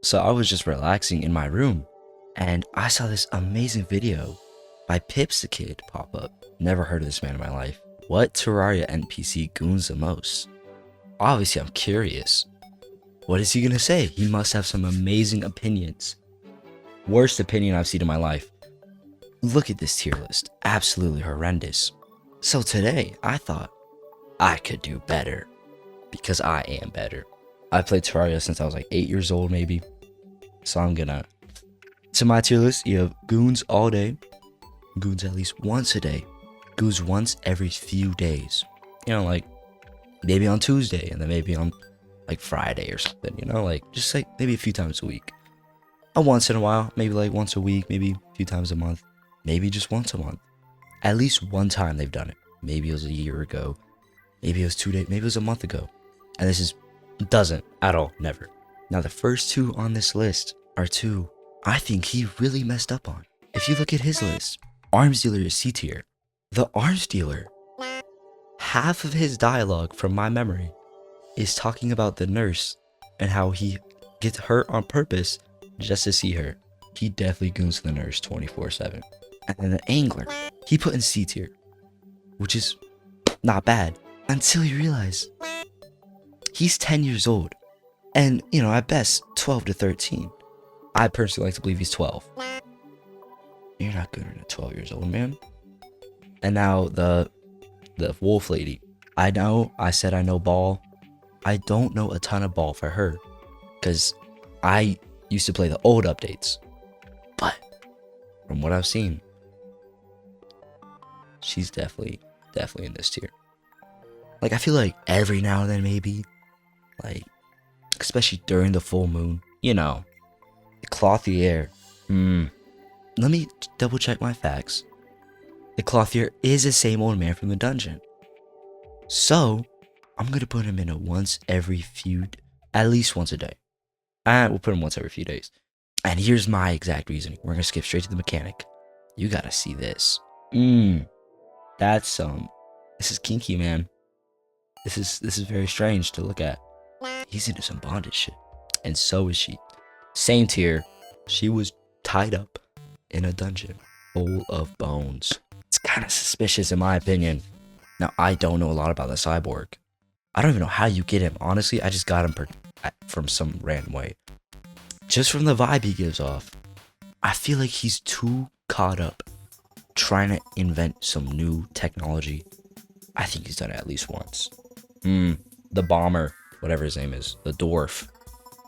So I was just relaxing in my room and I saw this amazing video by Pips the Kid pop up. Never heard of this man in my life. What Terraria NPC goons the most? Obviously, I'm curious. What is he gonna say? He must have some amazing opinions. Worst opinion I've seen in my life. Look at this tier list. Absolutely horrendous. So today, I thought I could do better. Because I am better. I played Terraria since I was like 8 years old, maybe. So I'm gonna... To my tier list, you have goons all day. Goons at least once a day. Goons once every few days. You know, like maybe on Tuesday and then maybe on like Friday or something, you know, like just like maybe a few times a week. A once in a while, maybe like once a week, maybe a few times a month, maybe just once a month. At least one time they've done it. Maybe it was a year ago, maybe it was 2 days, maybe it was a month ago. And this is doesn't at all, never. Now the first two on this list are two I think he really messed up on. If you look at his list, arms dealer is C tier. The arms dealer, half of his dialogue from my memory is talking about the nurse and how he gets hurt on purpose just to see her. He definitely goons the nurse 24/7. And then the angler, he put in C tier, which is not bad until you realize he's 10 years old. And, you know, at best, 12 to 13. I personally like to believe he's 12. You're not gooner than 12 years old, man. And now the wolf lady. I said I know ball. I don't know a ton of ball for her. Because I used to play the old updates. But from what I've seen, she's definitely in this tier. Like, I feel like every now and then maybe, like, especially during the full moon, you know, the clothier. Let me double check my facts. The clothier is the same old man from the dungeon. So, I'm going to put him in a at least once a day. And we'll put him once every few days. And here's my exact reasoning. We're going to skip straight to the mechanic. You got to see this. That's, this is kinky, man. This is very strange to look at. He's into some bondage shit. And so is she. Same tier. She was tied up in a dungeon full of bones. It's kind of suspicious in my opinion. Now, I don't know a lot about the cyborg. I don't even know how you get him. Honestly, I just got him from some random way. Just from the vibe he gives off, I feel like he's too caught up trying to invent some new technology. I think he's done it at least once. The bomber, whatever his name is, the dwarf.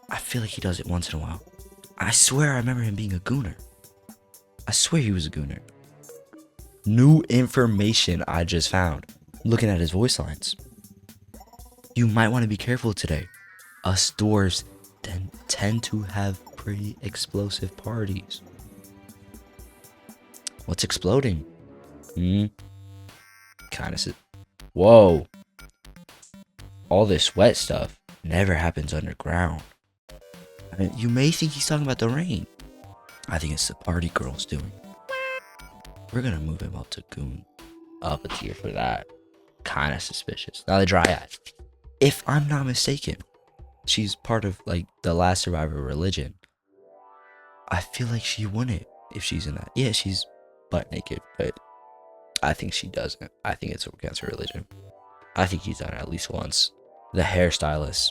I feel like he does it once in a while. I swear I remember him being a gooner. I swear he was a gooner. New information I just found. Looking at his voice lines. You might want to be careful today. Us dwarves tend to have pretty explosive parties. What's exploding? Kind of. Whoa. All this wet stuff never happens underground. I mean, you may think he's talking about the rain. I think it's the party girls doing. We're gonna move him up to goon. Up a tier for that. Kind of suspicious. Now the dryad. If I'm not mistaken, she's part of like the last survivor religion. I feel like she wouldn't if she's in that. Yeah, she's butt naked, but I think she doesn't. I think it's against her religion. I think he's done it at least once. The hairstylist.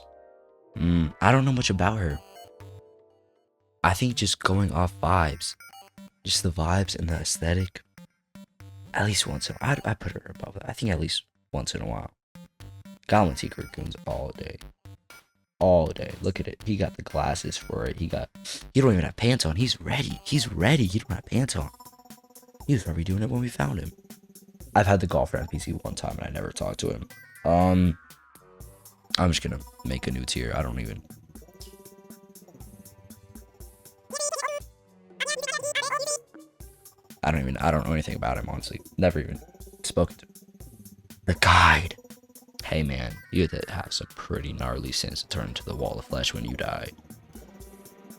I don't know much about her. I think just going off vibes. Just the vibes and the aesthetic. At least once in a while. I put her above that. I think at least once in a while. Goblin Secret goons all day. All day. Look at it. He got the glasses for it. He don't even have pants on. He's ready. He don't have pants on. He was probably doing it when we found him. I've had the golfer NPC one time and I never talked to him. I'm just gonna make a new tier. I don't know anything about him, honestly. Never even spoken to him. The guide. Hey man, you had to have some pretty gnarly sins to turn into the wall of flesh when you died.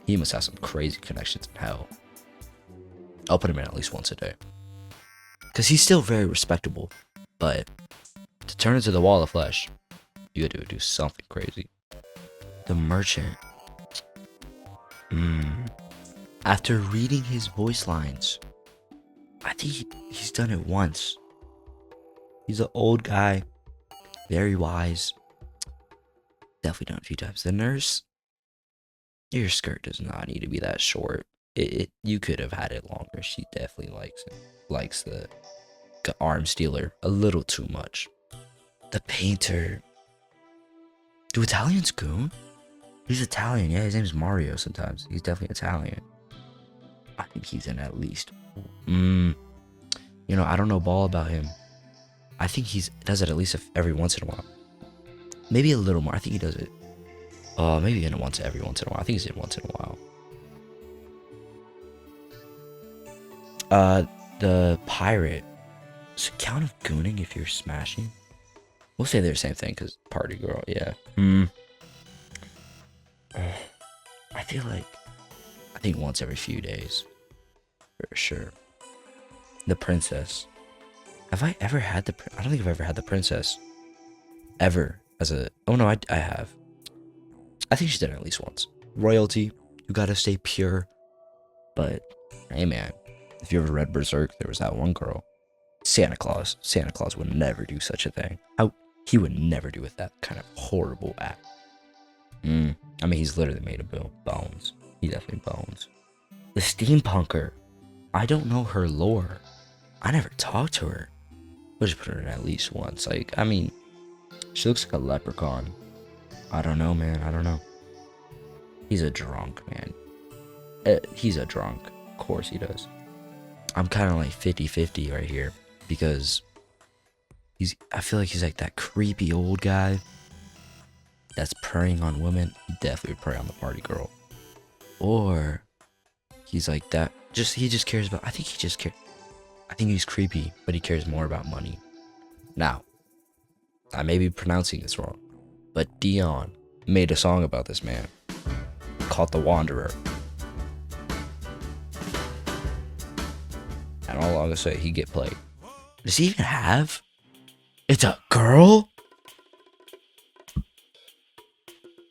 He must have some crazy connections in hell. I'll put him in at least once a day. Because he's still very respectable. But to turn into the wall of flesh, you gotta do something crazy. The merchant. After reading his voice lines, I think he's done it once. He's an old guy, very wise. Definitely done it a few times. The nurse, your skirt does not need to be that short. You could have had it longer. She definitely likes it. Likes the arm stealer a little too much. The painter. Do Italians goon? He's Italian. Yeah, his name's Mario sometimes. He's definitely Italian. I think he's in at least. I don't know ball about him. I think he does it at least every once in a while. Maybe a little more. I think he does it. Maybe every once in a while. I think he's in once in a while. The pirate. Does it count of gooning if you're smashing? We'll say they're the same thing because party girl, yeah. I think once every few days. For sure. The princess. Have I ever had I don't think I've ever had the princess. Ever. Oh no, I have. I think she's done it at least once. Royalty, you gotta stay pure. But, hey man, if you ever read Berserk, there was that one girl. Santa Claus would never do such a thing. He would never do with that kind of horrible act. I mean, he's literally made of bones. He definitely bones. The steampunker. I don't know her lore. I never talked to her. We'll just put her in at least once. She looks like a leprechaun. I don't know, man. I don't know. He's a drunk, man. He's a drunk. Of course he does. I'm kind of like 50-50 right here. Because I feel like he's like that creepy old guy that's preying on women. He definitely would prey on the party girl. Or he's like that. He just cares about. I think he's creepy, but he cares more about money. Now, I may be pronouncing this wrong, but Dion made a song about this man called The Wanderer. And all I'm gonna say, he get played. Does he even have? It's a girl?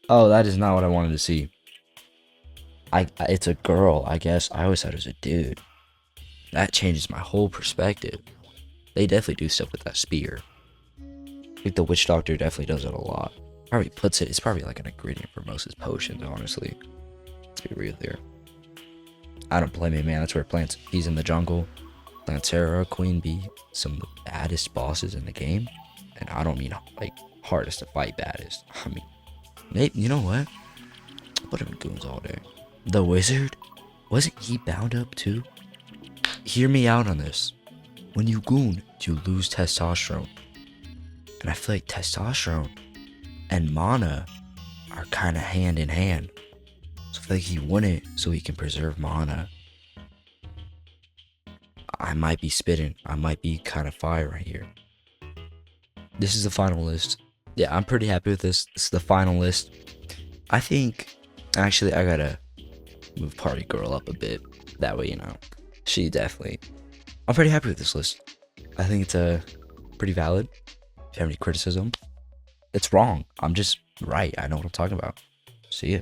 Oh, that is not what I wanted to see. It's a girl, I guess. I always thought it was a dude. That changes my whole perspective. They definitely do stuff with that spear. I think the witch doctor definitely does it a lot. Probably puts it. It's probably like an ingredient for most of his potions, honestly. Let's be real here. I don't blame him, man. That's where plants. He's in the jungle. Terraria, Queen Bee, some of the baddest bosses in the game. And I don't mean like hardest to fight baddest. I mean, maybe, you know what? I'll put him in goons all day. The wizard? Wasn't he bound up too? Hear me out on this. When you goon, you lose testosterone. And I feel like testosterone and mana are kind of hand in hand. So I feel like he won it so he can preserve mana. I might be spitting. I might be kind of fire right here. This is the final list. Yeah, I'm pretty happy with this. This is the final list. I think, actually, I gotta move party girl up a bit. That way, she definitely. I'm pretty happy with this list. I think it's pretty valid. If you have any criticism, it's wrong. I'm just right. I know what I'm talking about. See ya.